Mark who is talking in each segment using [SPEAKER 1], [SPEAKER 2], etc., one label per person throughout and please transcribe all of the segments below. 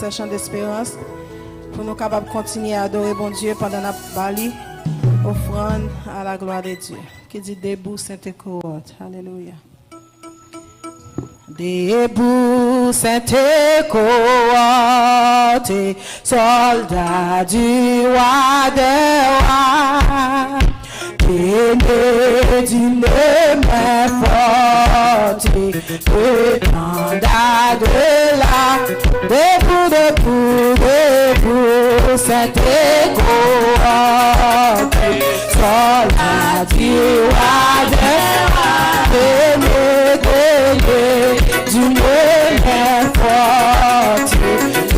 [SPEAKER 1] ce chant d'espérance pour nous capables de continuer à adorer bon Dieu pendant notre bali, offrande à la gloire de Dieu. Qui dit debout, sainte cohorte. Alléluia. Debout, sainte cohorte, soldats du roi des rois. Tenez d'une main forte, étendard de la, debout, debout, debout, cette cohorte, soldats du roi des rois. Tenez, tenez d'une main forte,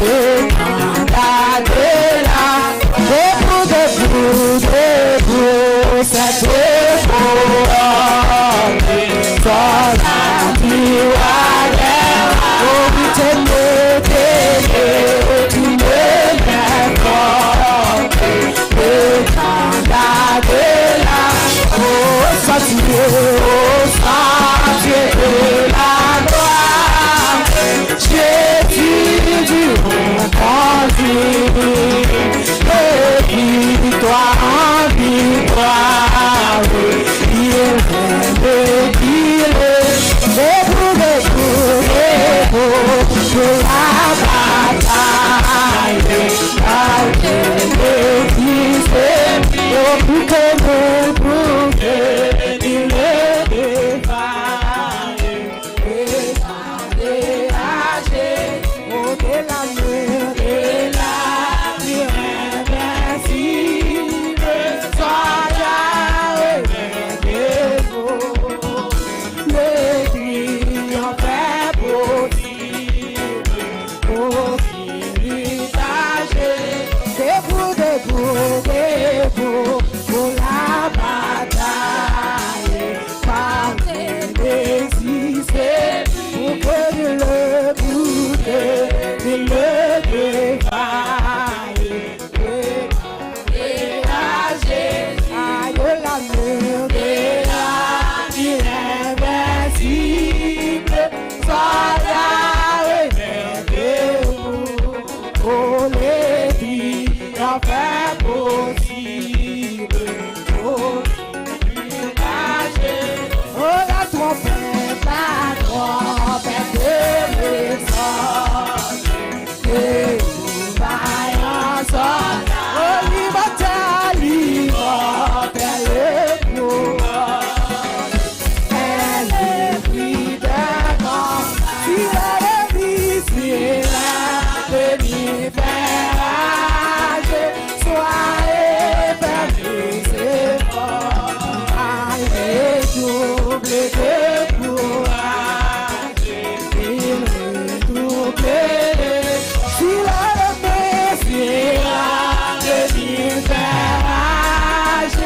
[SPEAKER 1] étendard de la, debout, debout, debout, cette cohorte, soldats du roi des rois. Oh, tenez, tenez d'une main forte, étendard de la, oh, sentier de la gloire, Jésus du conduit, de victoire en victoire, il vient debout, debout, pour la bataille, par l'Église, pour que nous pouvons il le défaille, et dégager, ôter la mur et la vie invincible, soyez réveillez-vous, le triomphe est possible, pour héritage, debout, debout, debout, pour la bataille, par l'exister, pour que le bouquet, le défaille, et à Jésus, aïe la mur de la vie invincible, soyez réveillez-vous, pour les vies en fait possible, pour partager, oh la trompette de l'essence, et nous vaillons soldats, oh liberté le pouvoir, elle est prise de corps, si elle est visée là, de l'hiverage, soyez fermés et forts, allez double de courage, il redouble, si elle est Messie là, de l'hiverage,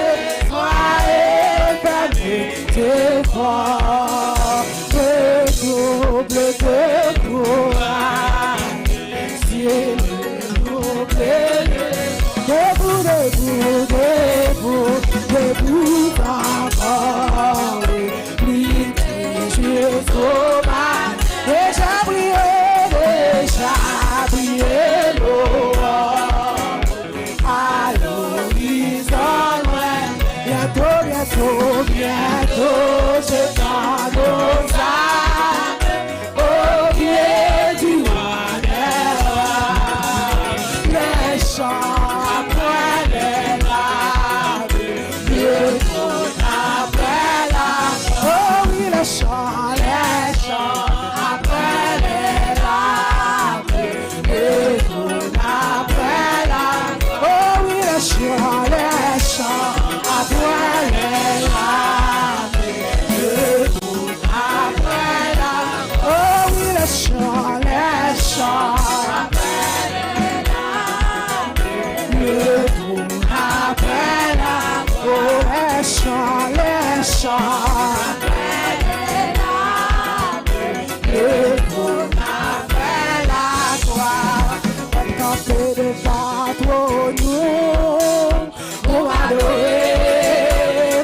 [SPEAKER 1] soyez fermés et forts, redouble de courage, si elle debout, debout, debout, debout encore, lui Dieu sauvage, déjà brillé l'aurore, à l'horizon loin, bientôt, bientôt, bientôt, je t'en nos âmes, au pied du roi des rois, les chants après les larmes, le trône après la, oh oui, les chants après les larmes, le trône après la, oh oui, les chants après les larmes, le trône après la, oh oui, les chants après les larmes, le trône après la, oh les chants après les larmes, le trône après la gloire, on campait devant ton nom, pour m'adorer,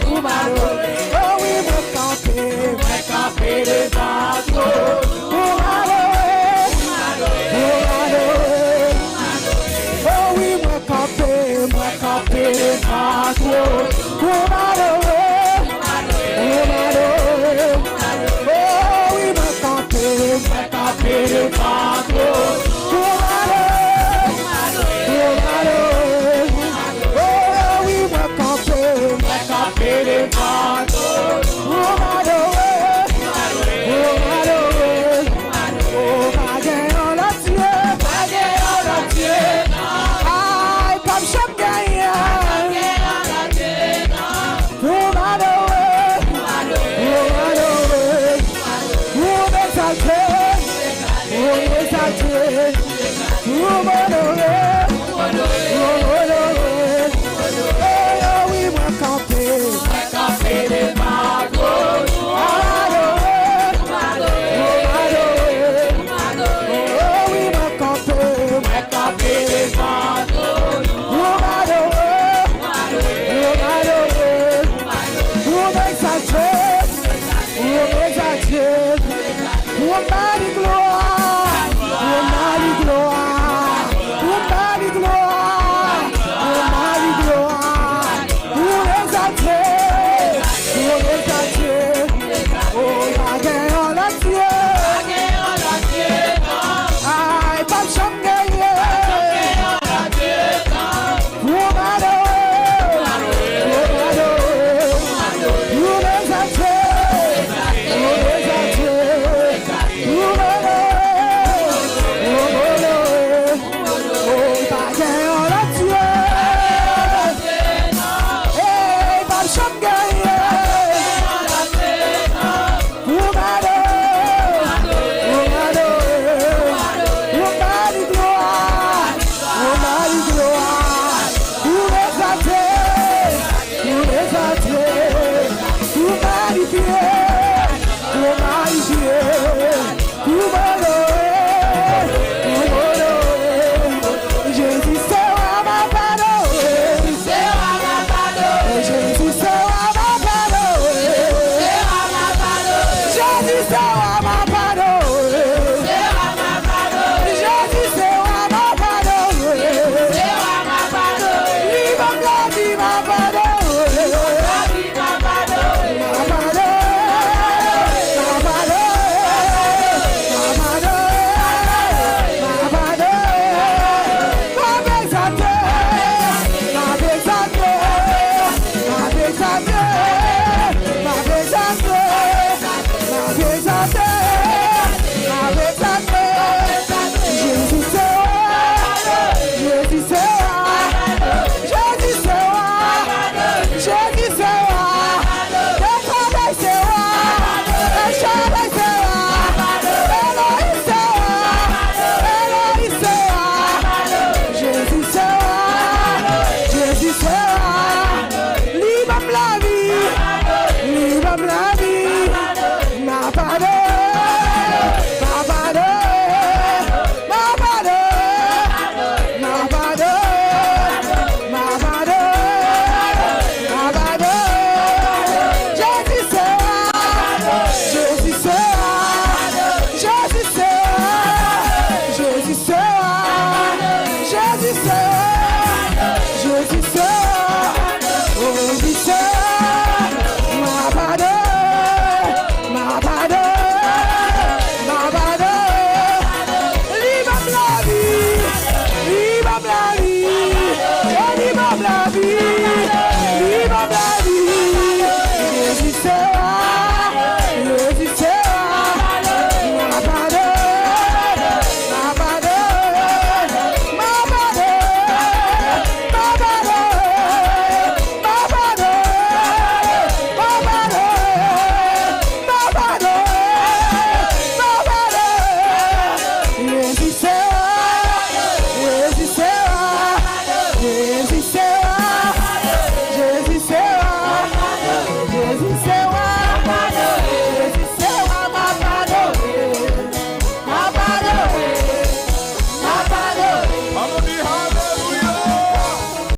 [SPEAKER 1] oh oui, on campait devant ton nom, pour m'adorer, Trouble.